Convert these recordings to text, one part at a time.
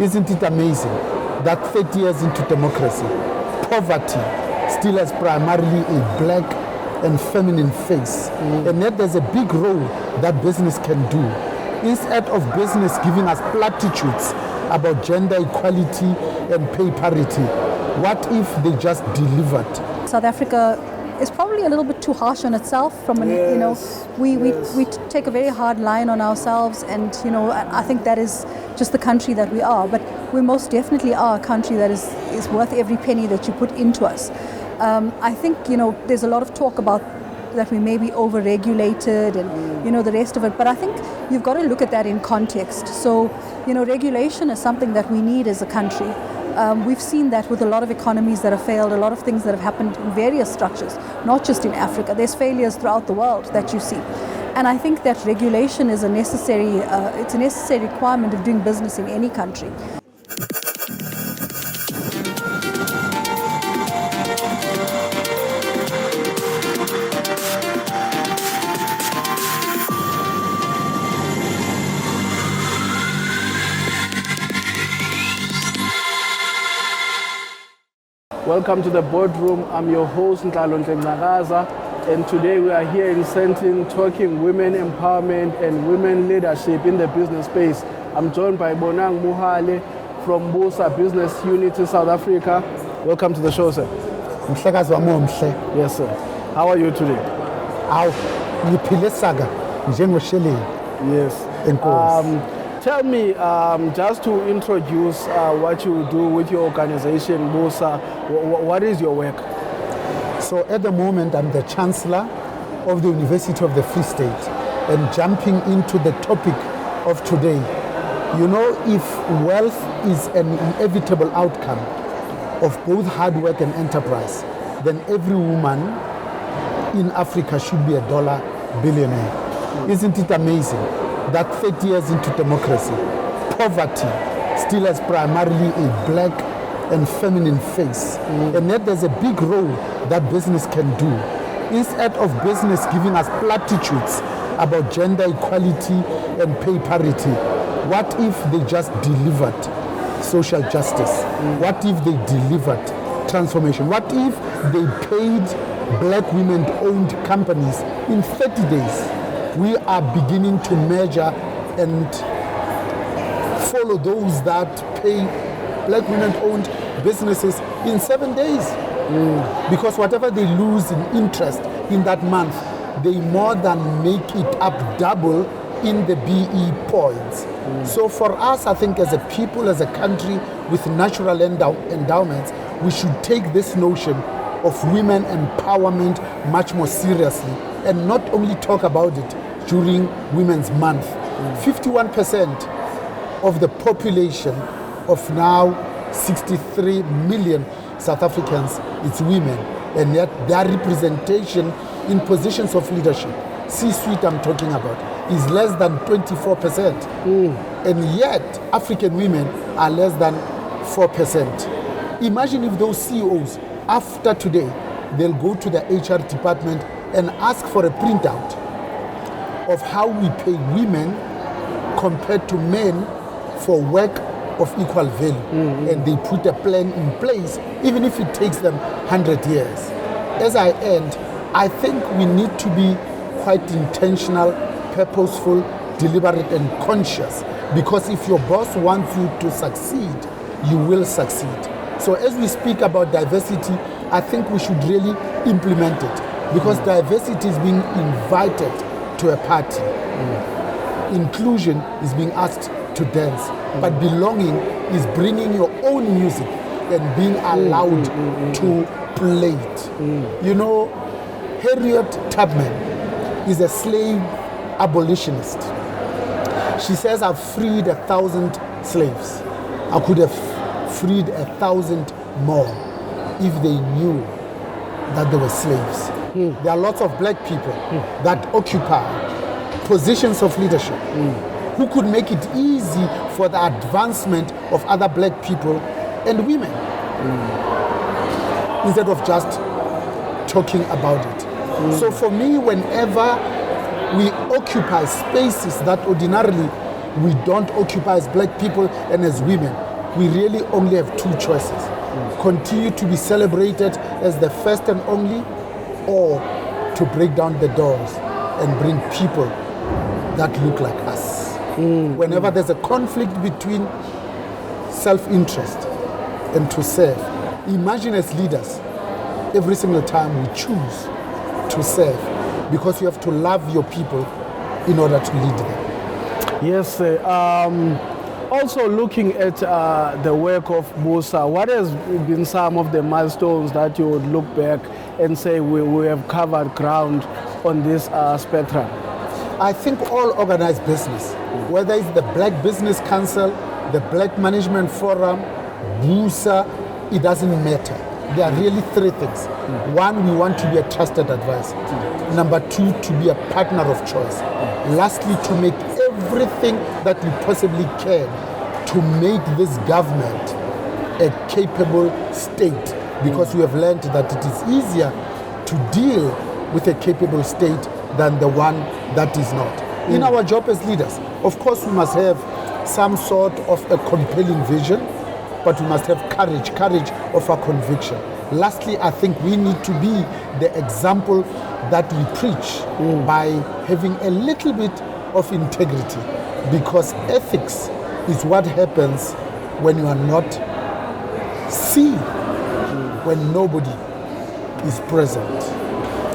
Isn't it amazing that 30 years into democracy, poverty still has primarily a black and feminine face, and yet there's a big role that business can do. Instead of business giving us platitudes about gender equality and pay parity, what if they just delivered? South Africa is probably a little bit too harsh on itself. We take a very hard line on ourselves, and I think that is just the country that we are. But we most definitely are a country that is worth every penny that you put into us. I think there's a lot of talk about that we may be over-regulated and the rest of it, but I think you've got to look at that in context. So regulation is something that we need as a country. We've seen that with a lot of economies that have failed, a lot of things that have happened in various structures, not just in Africa. There's failures throughout the world that you see. And I think that regulation is a necessary requirement of doing business in any country. Welcome to the Boardroom. I'm your host, Ntlalontle Ngcakaza, and today we are here in Sandton talking women empowerment and women leadership in the business space. I'm joined by Bonang Mohale from Busa Business Unit in South Africa. Welcome to the show, sir. Ngcakaza wamomhle. Yes, sir. How are you today? Ngiphile saga njengosheleni. Yes. Enkosi. Tell me, just to introduce what you do with your organization, Busa, what is your work? So at the moment, I'm the Chancellor of the University of the Free State, and jumping into the topic of today, if wealth is an inevitable outcome of both hard work and enterprise, then every woman in Africa should be a dollar billionaire. Isn't it amazing that 30 years into democracy, poverty still has primarily a black and feminine face, and yet there's a big role that business can do. Instead of business giving us platitudes about gender equality and pay parity, what if they just delivered social justice? What if they delivered transformation? What if they paid black women-owned companies in 30 days? We are beginning to measure and follow those that pay black women-owned businesses in 7 days. Because whatever they lose in interest in that month, they more than make it up double in the BE points. So for us, I think as a people, as a country with natural endowments, we should take this notion of women empowerment much more seriously and not only talk about it during Women's Month. 51% of the population of now 63 million South Africans is women, and yet their representation in positions of leadership, C-suite I'm talking about, is less than 24%. And yet African women are less than 4%. Imagine if those CEOs, after today, they'll go to the HR department and ask for a printout of how we pay women compared to men for work of equal value. And they put a plan in place, even if it takes them 100 years. As I end, I think we need to be quite intentional, purposeful, deliberate, and conscious, because if your boss wants you to succeed, you will succeed. So as we speak about diversity, I think we should really implement it, because diversity is being invited to a party. Inclusion is being asked to dance, but belonging is bringing your own music and being allowed to play it. Harriet Tubman is a slave abolitionist. She says, I've freed 1,000 slaves. I could have freed 1,000 more if they knew that they were slaves. There are lots of black people that occupy positions of leadership who could make it easy for the advancement of other black people and women instead of just talking about it. So for me, whenever we occupy spaces that ordinarily we don't occupy as black people and as women, we really only have two choices. Continue to be celebrated as the first and only, or to break down the doors and bring people that look like us. Whenever there's a conflict between self-interest and to serve, imagine as leaders, every single time we choose to serve, because you have to love your people in order to lead them. Yes, also looking at the work of BUSA, what has been some of the milestones that you would look back and say we have covered ground on this spectrum? I think all organized business, whether it's the Black Business Council, the Black Management Forum, BUSA, it doesn't matter. There are really three things. One, we want to be a trusted advisor. Number two, to be a partner of choice. Lastly, to make everything that we possibly can to make this government a capable state, because we have learned that it is easier to deal with a capable state than the one that is not. In our job as leaders, of course we must have some sort of a compelling vision, but we must have courage of our conviction. Lastly, I think we need to be the example that we preach by having a little bit of integrity, because ethics is what happens when you are not seen, when nobody is present.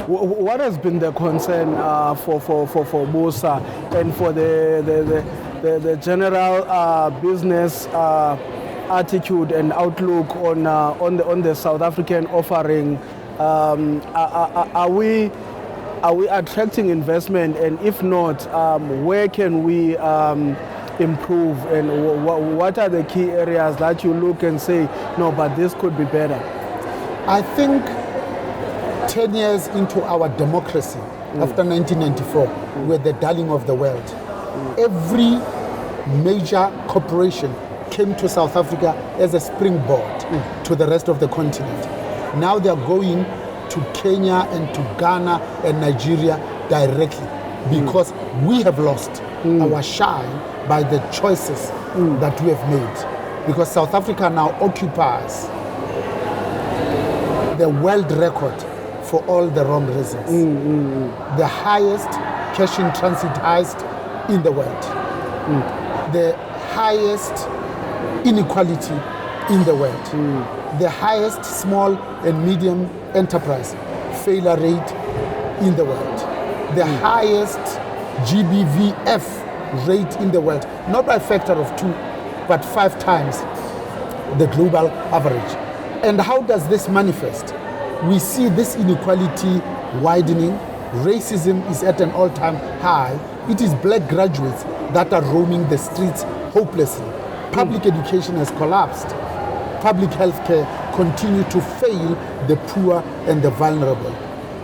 What has been the concern for BUSA and for the general business attitude and outlook on the South African offering? Are we attracting investment, and if not, where can we improve, and what are the key areas that you look and say, no, but this could be better? I think 10 years into our democracy, after 1994, we're the darling of the world. Every major corporation came to South Africa as a springboard to the rest of the continent. Now they are going to Kenya and to Ghana and Nigeria directly, because we have lost our shine by the choices that we have made. Because South Africa now occupies the world record for all the wrong reasons. The highest cash in transit highest in the world. The highest inequality in the world. The highest small and medium enterprise failure rate in the world. The highest GBVF rate in the world, not by a factor of 2, but 5 times the global average. And how does this manifest? We see this inequality widening. Racism is at an all-time high. It is black graduates that are roaming the streets hopelessly. Public education has collapsed. Public health care continue to fail the poor and the vulnerable.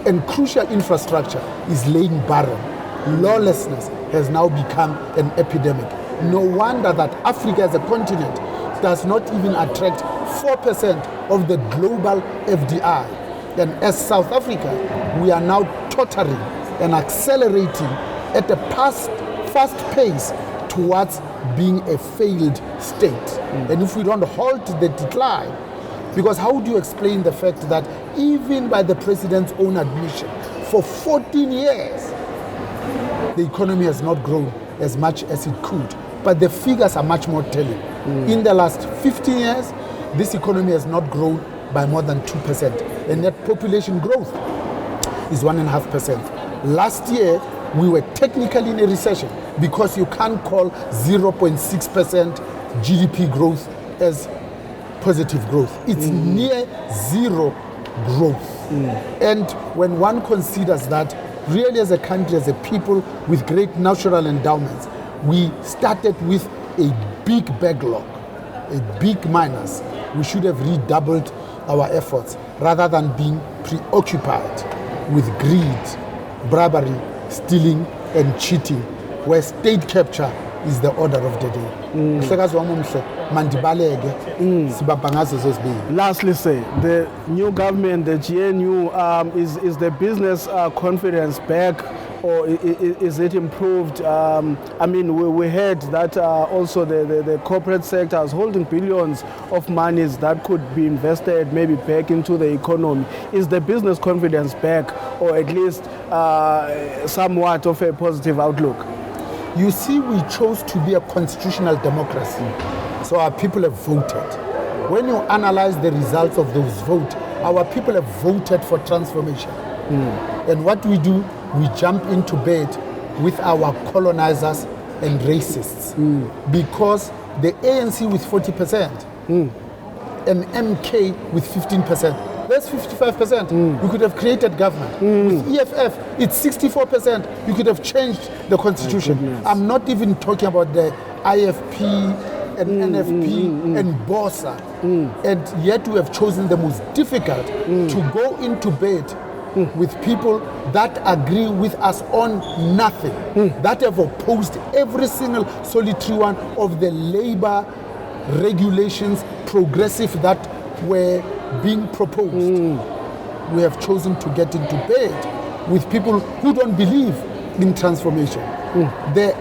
And crucial infrastructure is laying barren. Lawlessness has now become an epidemic. No wonder that Africa as a continent does not even attract 4% of the global FDI. And as South Africa, we are now tottering and accelerating at a fast pace towards being a failed state. And if we don't halt the decline, because how do you explain the fact that even by the president's own admission, for 14 years, the economy has not grown as much as it could, but the figures are much more telling. In the last 15 years, this economy has not grown by more than 2%, and net population growth is 1.5%. Last year, we were technically in a recession, because you can't call 0.6% GDP growth as positive growth. It's near zero growth. And when one considers that, really as a country, as a people with great natural endowments, we started with a big backlog, a big minus. We should have redoubled our efforts rather than being preoccupied with greed, bribery, stealing and cheating, where state capture is the order of the day. Lastly, say the new government, the GNU, is the business confidence back or is it improved? I mean, we heard that also the corporate sector is holding billions of monies that could be invested maybe back into the economy. Is the business confidence back, or at least somewhat of a positive outlook? You see, we chose to be a constitutional democracy, so our people have voted. When you analyze the results of those votes, our people have voted for transformation. And what we do, we jump into bed with our colonizers and racists, because the ANC with 40% and MK with 15%, that's 55%. We could have created government. With EFF, it's 64%. You could have changed the constitution. I'm not even talking about the IFP and NFP and BOSA. And yet we have chosen the most difficult to go into bed with people that agree with us on nothing, that have opposed every single solitary one of the labor regulations, progressive, that were being proposed. We have chosen to get into bed with people who don't believe in transformation. The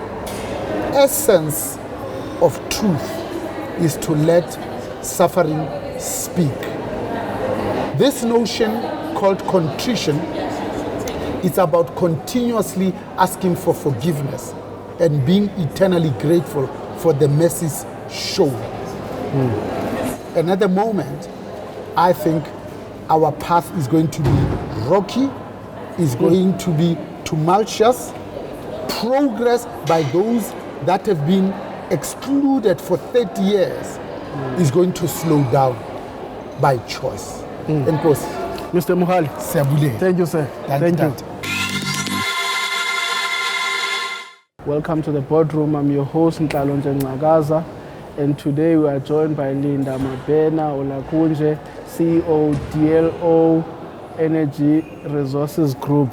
essence of truth is to let suffering speak. This notion called contrition, it's about continuously asking for forgiveness and being eternally grateful for the mercies shown. And at the moment, I think our path is going to be rocky, is going to be tumultuous. Progress by those that have been excluded for 30 years is going to slow down by choice. Of course, Mr. Mohale, thank you, sir. Thank you. Welcome to the Boardroom. I'm your host, Ngcakaza, and today we are joined by Linda Mabena Olakunje, CEO, DLO Energy Resources Group.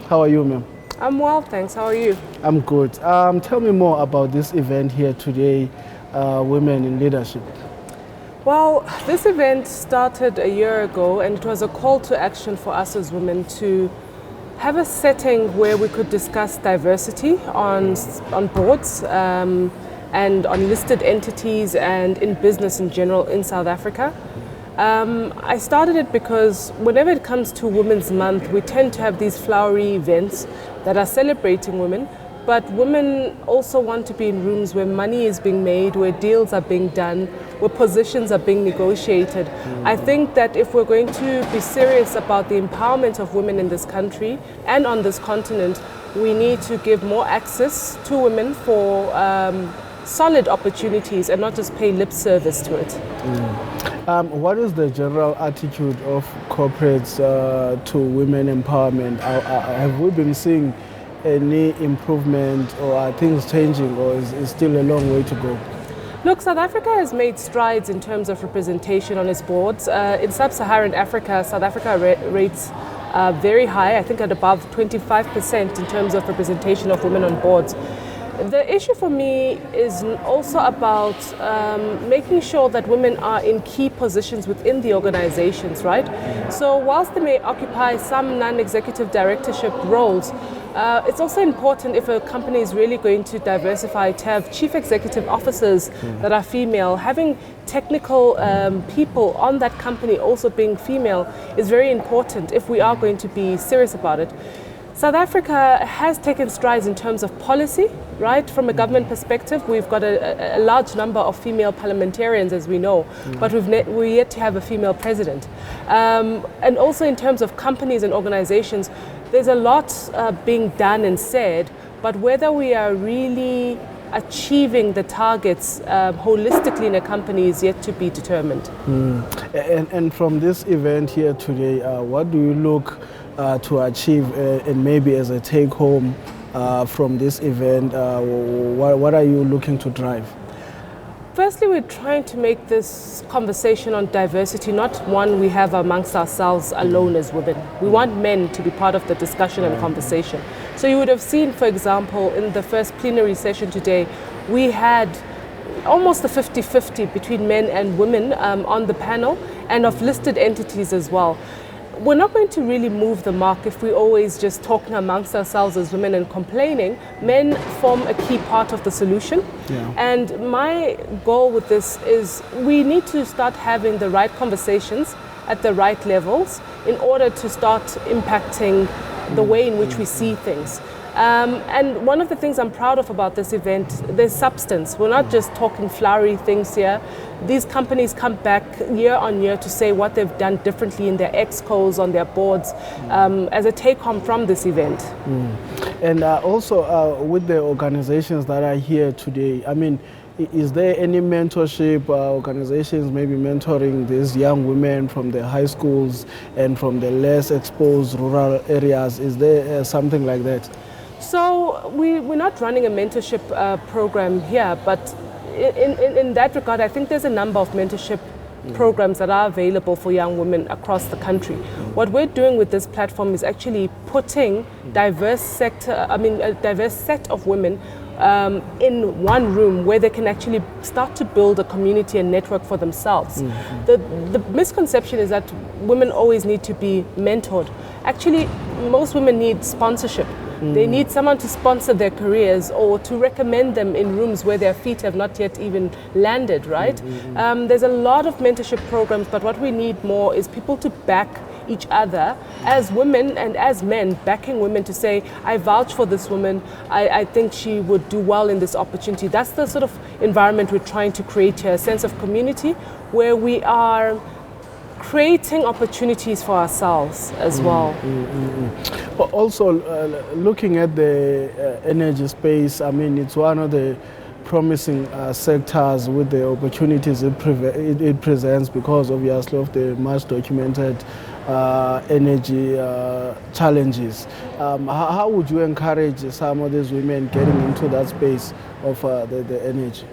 How are you, ma'am? I'm well, thanks. How are you? I'm good. Tell me more about this event here today, Women in Leadership. Well, this event started a year ago, and it was a call to action for us as women to have a setting where we could discuss diversity on boards and on listed entities and in business in general in South Africa. I started it because whenever it comes to Women's Month, we tend to have these flowery events that are celebrating women, but women also want to be in rooms where money is being made, where deals are being done, where positions are being negotiated. I think that if we're going to be serious about the empowerment of women in this country and on this continent, we need to give more access to women for solid opportunities and not just pay lip service to it. What is the general attitude of corporates to women empowerment? Have we been seeing any improvement, or are things changing, or is still a long way to go? Look, South Africa has made strides in terms of representation on its boards. In sub-Saharan Africa, South Africa rates very high, I think at above 25% in terms of representation of women on boards. The issue for me is also about making sure that women are in key positions within the organizations, right? So whilst they may occupy some non-executive directorship roles, it's also important, if a company is really going to diversify, to have chief executive officers that are female. Having technical people on that company also being female is very important if we are going to be serious about it. South Africa has taken strides in terms of policy, right? From a government perspective, we've got a large number of female parliamentarians, as we know, but we're yet to have a female president. And also in terms of companies and organizations, there's a lot being done and said, but whether we are really achieving the targets holistically in a company is yet to be determined. And from this event here today, what do you look to achieve and maybe as a take home from this event? What are you looking to drive? Firstly, we're trying to make this conversation on diversity not one we have amongst ourselves alone as women. We want men to be part of the discussion and conversation. So you would have seen, for example, in the first plenary session today, we had almost a 50-50 between men and women on the panel, and of listed entities as well. we're not going to really move the mark if we're always just talking amongst ourselves as women and complaining. Men form a key part of the solution. Yeah. And my goal with this is we need to start having the right conversations at the right levels in order to start impacting the way in which we see things. And one of the things I'm proud of about this event, there's substance. We're not just talking flowery things here. These companies come back year on year to say what they've done differently in their excos, on their boards, as a take-home from this event. And also with the organizations that are here today, I mean, is there any mentorship organizations maybe mentoring these young women from the high schools and from the less exposed rural areas? Is there something like that? So we're not running a mentorship program here, but in that regard, I think there's a number of mentorship programs that are available for young women across the country. What we're doing with this platform is actually putting a diverse set of women in one room where they can actually start to build a community and network for themselves. The misconception is that women always need to be mentored. Actually, most women need sponsorship. They need someone to sponsor their careers or to recommend them in rooms where their feet have not yet even landed, right? There's a lot of mentorship programs, but what we need more is people to back each other as women and as men, backing women to say, I vouch for this woman, I think she would do well in this opportunity. That's the sort of environment we're trying to create here, a sense of community where we are creating opportunities for ourselves as well. But also looking at the energy space, I mean, it's one of the promising sectors with the opportunities it presents because obviously of the much documented energy challenges. How would you encourage some of these women getting into that space of the energy?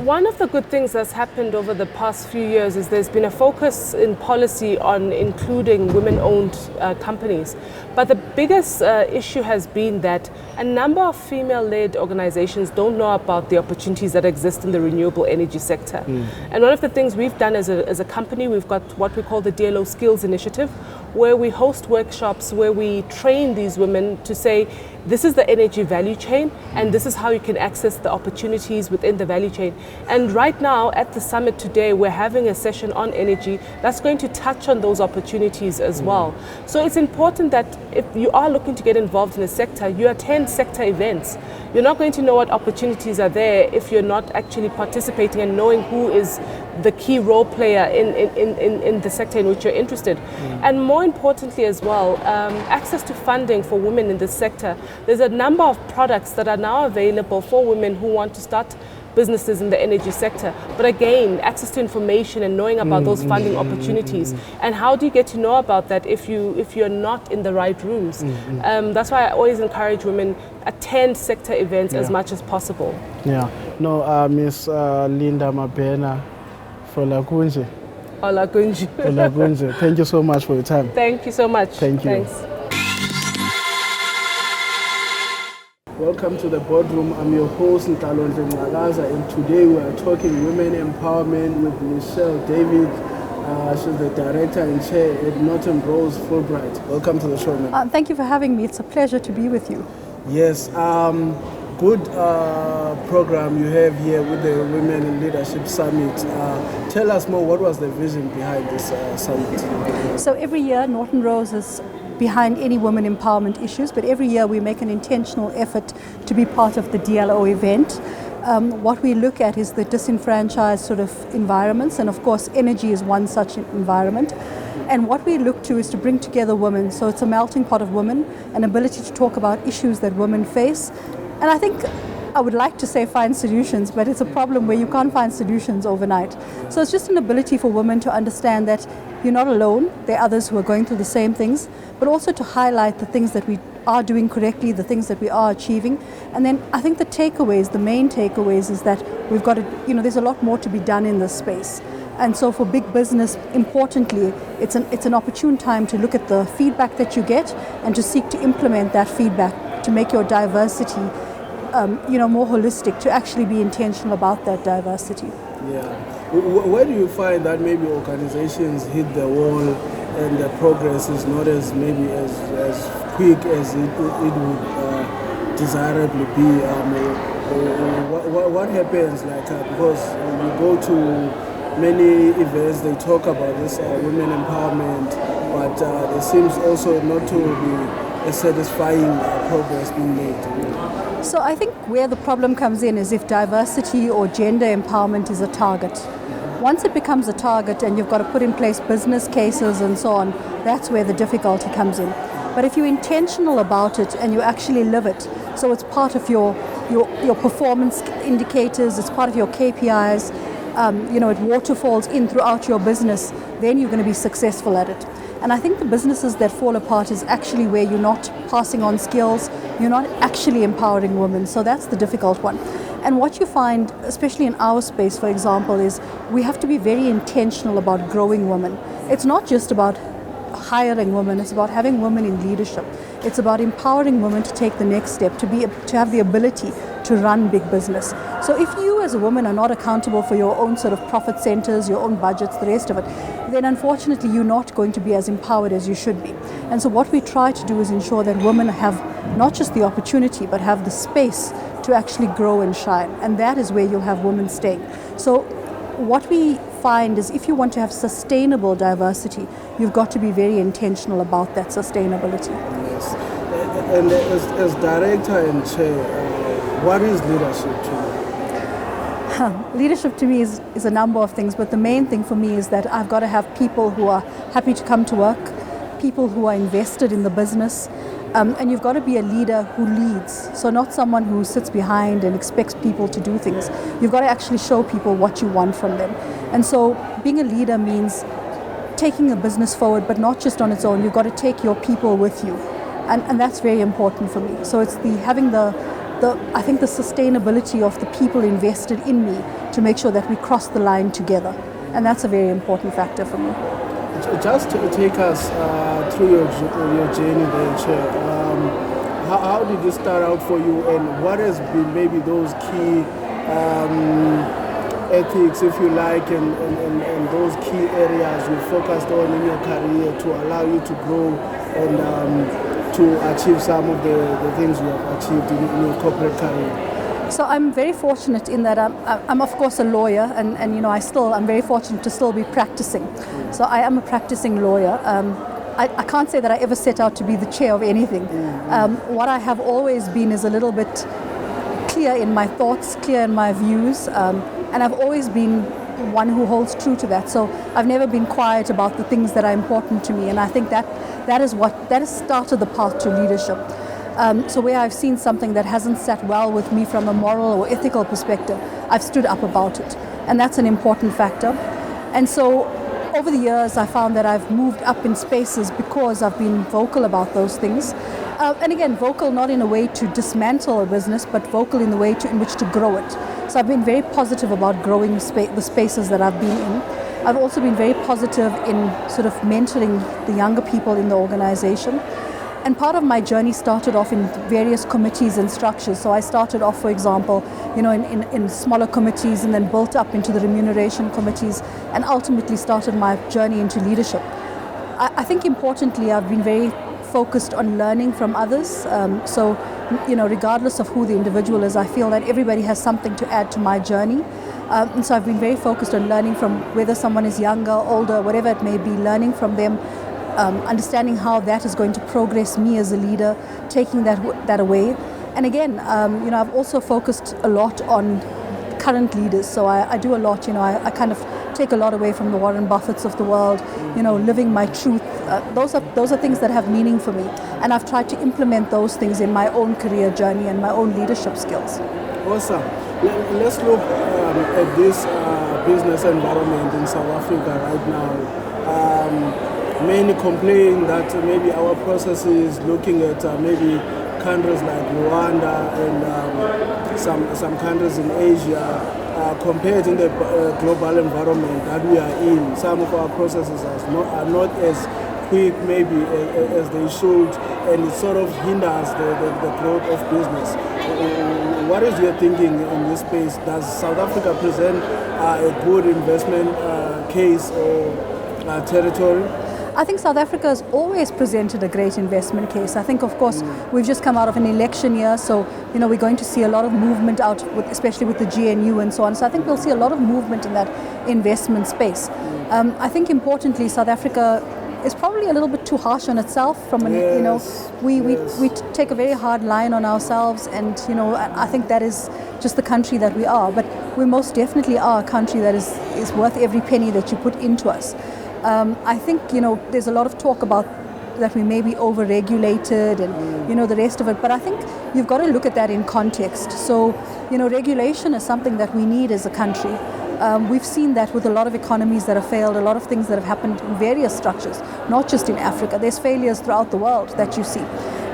One of the good things that's happened over the past few years is there's been a focus in policy on including women-owned companies. But the biggest issue has been that a number of female-led organizations don't know about the opportunities that exist in the renewable energy sector. And one of the things we've done as a company, we've got what we call the DLO Skills Initiative, where we host workshops where we train these women to say, this is the energy value chain and this is how you can access the opportunities within the value chain. And right now at the summit today, we're having a session on energy that's going to touch on those opportunities as well. So it's important that if you are looking to get involved in a sector, you attend sector events. You're not going to know what opportunities are there if you're not actually participating and knowing who is the key role player in the sector in which you're interested. And more importantly as well, access to funding for women in this sector. There's a number of products that are now available for women who want to start businesses in the energy sector. But again, access to information and knowing about those funding opportunities. And how do you get to know about that if you're not in the right rooms? That's why I always encourage women attend sector events as much as possible. Yeah. No, Miss Linda Mabena Folakunje. Folakunje. Thank you so much for your time. Thank you so much. Thank you. Thanks. Welcome to the Boardroom. I'm your host, Ntlalontle Ngcakaza, and today we are talking women empowerment with Michelle David. She's the director and chair at Norton Rose Fulbright. Welcome to the show, ma'am. Thank you for having me. It's a pleasure to be with you. Yes, good program you have here with the Women in Leadership Summit. Tell us more, what was the vision behind this summit? So every year, Norton Rose is behind any women empowerment issues, but every year we make an intentional effort to be part of the DLO event. What we look at is the disenfranchised sort of environments, and of course energy is one such environment. And what we look to is to bring together women, so it's a melting pot of women, an ability to talk about issues that women face. And I think I would like to say find solutions, but it's a problem where you can't find solutions overnight. So it's just an ability for women to understand that you're not alone, there are others who are going through the same things, but also to highlight the things that we are doing correctly, the things that we are achieving. And then I think the main takeaways is that we've got to, there's a lot more to be done in this space. And so for big business, importantly, it's an opportune time to look at the feedback that you get and to seek to implement that feedback to make your diversity more holistic, to actually be intentional about that diversity. Yeah. Where do you find that maybe organizations hit the wall and the progress is not as maybe as quick as it would desirably be. What happens, like because you go to many events, they talk about this women empowerment, but there seems also not to be a satisfying progress being made. So I think where the problem comes in is if diversity or gender empowerment is a target. Once it becomes a target and you've got to put in place business cases and so on, that's where the difficulty comes in. But if you're intentional about it and you actually live it, so it's part of your performance indicators, it's part of your KPIs, it waterfalls in throughout your business, then you're going to be successful at it. And I think the businesses that fall apart is actually where you're not passing on skills, you're not actually empowering women. So that's the difficult one. And what you find, especially in our space, for example, is we have to be very intentional about growing women. It's not just about hiring women, it's about having women in leadership. It's about empowering women to take the next step, to have the ability to run big business. So if you as a woman are not accountable for your own sort of profit centers, your own budgets, the rest of it, then unfortunately you're not going to be as empowered as you should be. And so what we try to do is ensure that women have not just the opportunity, but have the space to actually grow and shine. And that is where you'll have women staying. So what we find is if you want to have sustainable diversity, you've got to be very intentional about that sustainability. Yes. And as director and chair, what is leadership to you? Leadership to me is a number of things, but the main thing for me is that I've got to have people who are happy to come to work, people who are invested in the business, and you've got to be a leader who leads. So not someone who sits behind and expects people to do things. You've got to actually show people what you want from them. And so being a leader means taking a business forward, but not just on its own. You've got to take your people with you. And that's very important for me. So it's having the sustainability of the people invested in me to make sure that we cross the line together. And that's a very important factor for me. Just to take us through your journey there, Chair, how did it start out for you, and what has been maybe those key ethics, if you like, and those key areas you focused on in your career to allow you to grow and to achieve some of the things you have achieved in your corporate career? So I'm very fortunate in that I'm of course a lawyer, and I'm very fortunate to still be practicing. So I am a practicing lawyer. I can't say that I ever set out to be the chair of anything. What I have always been is a little bit clear in my thoughts, clear in my views, and I've always been one who holds true to that. So I've never been quiet about the things that are important to me, and I think that has started the path to leadership. So where I've seen something that hasn't sat well with me from a moral or ethical perspective, I've stood up about it. And that's an important factor. And so over the years, I found that I've moved up in spaces because I've been vocal about those things. And again, vocal not in a way to dismantle a business, but vocal in the way in which to grow it. So I've been very positive about growing the spaces that I've been in. I've also been very positive in sort of mentoring the younger people in the organization. And part of my journey started off in various committees and structures. So I started off, for example, in smaller committees, and then built up into the remuneration committees, and ultimately started my journey into leadership. I think importantly, I've been very focused on learning from others. So regardless of who the individual is, I feel that everybody has something to add to my journey. And so I've been very focused on learning from whether someone is younger, older, whatever it may be, learning from them. Understanding how that is going to progress me as a leader, taking that away. And again, I've also focused a lot on current leaders. So I do a lot, I kind of take a lot away from the Warren Buffetts of the world, living my truth. Those are things that have meaning for me. And I've tried to implement those things in my own career journey and my own leadership skills. Awesome. Let's look at this business environment in South Africa right now. Many complain that maybe our process is looking at maybe countries like Rwanda and some countries in Asia compared in the global environment that we are in. Some of our processes are not as quick maybe as they should, and it sort of hinders the growth of business. What is your thinking in this space? Does South Africa present a good investment case or territory? I think South Africa has always presented a great investment case. I think, of course, we've just come out of an election year, so we're going to see a lot of movement out, especially with the GNU and so on. So I think we'll see a lot of movement in that investment space. I think importantly, South Africa is probably a little bit too harsh on itself. We take a very hard line on ourselves, and I think that is just the country that we are. But we most definitely are a country that is worth every penny that you put into us. I think there's a lot of talk about that we may be over-regulated and the rest of it. But I think you've got to look at that in context. So regulation is something that we need as a country. We've seen that with a lot of economies that have failed, a lot of things that have happened in various structures, not just in Africa. There's failures throughout the world that you see.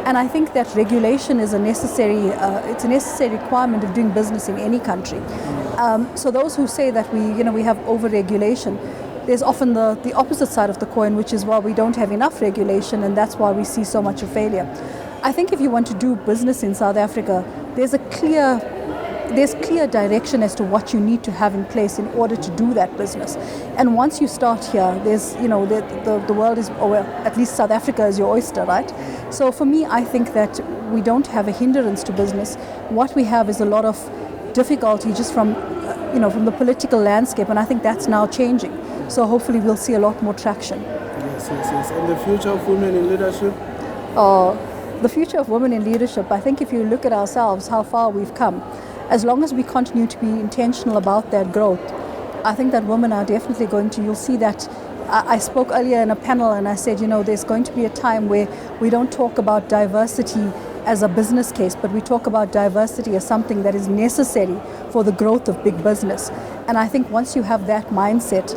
And I think that regulation is a necessary requirement of doing business in any country. So those who say that we have over-regulation, there's often the opposite side of the coin, which is, well, we don't have enough regulation, and that's why we see so much of failure. I think if you want to do business in South Africa, there's clear direction as to what you need to have in place in order to do that business. And once you start here, there's the world is, or at least South Africa is your oyster, right? So for me, I think that we don't have a hindrance to business. What we have is a lot of difficulty just from the political landscape, and I think that's now changing. So hopefully we'll see a lot more traction. Yes. And the future of women in leadership? The future of women in leadership, I think if you look at ourselves, how far we've come, as long as we continue to be intentional about that growth, I think that women are definitely you'll see that. I spoke earlier in a panel and I said, there's going to be a time where we don't talk about diversity as a business case, but we talk about diversity as something that is necessary for the growth of big business. And I think once you have that mindset,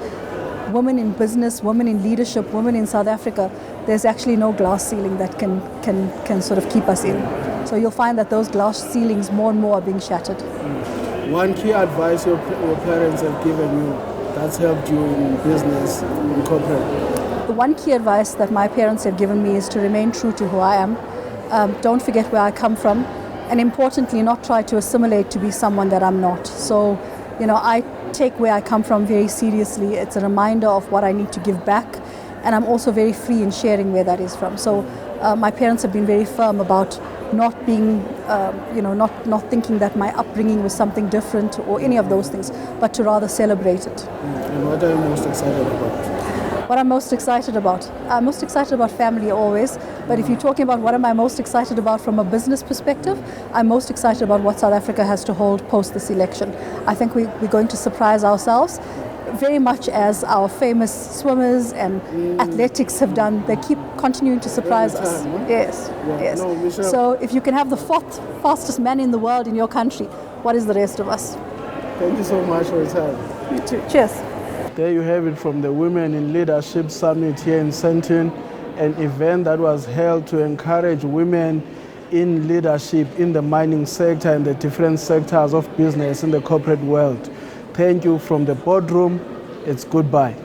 women in business, women in leadership, women in South Africa, there's actually no glass ceiling that can sort of keep us in. So you'll find that those glass ceilings more and more are being shattered. One key advice your parents have given you that's helped you in business, in corporate? The one key advice that my parents have given me is to remain true to who I am. Don't forget where I come from, and importantly, not try to assimilate to be someone that I'm not. So, I take where I come from very seriously. It's a reminder of what I need to give back, and I'm also very free in sharing where that is from. So my parents have been very firm about not being, not thinking that my upbringing was something different or any of those things, but to rather celebrate it. And what are you most excited about? What I'm most excited about? I'm most excited about family always, but if you're talking about what am I most excited about from a business perspective, I'm most excited about what South Africa has to hold post this election. I think we're going to surprise ourselves, very much as our famous swimmers and athletics have done. They keep continuing to surprise us. Yes. No, so if you can have the fourth fastest man in the world in your country, what is the rest of us? Thank you so much for your time. You too. Cheers. There you have it from the Women in Leadership Summit here in Sandton, an event that was held to encourage women in leadership in the mining sector and the different sectors of business in the corporate world. Thank you from the boardroom. It's goodbye.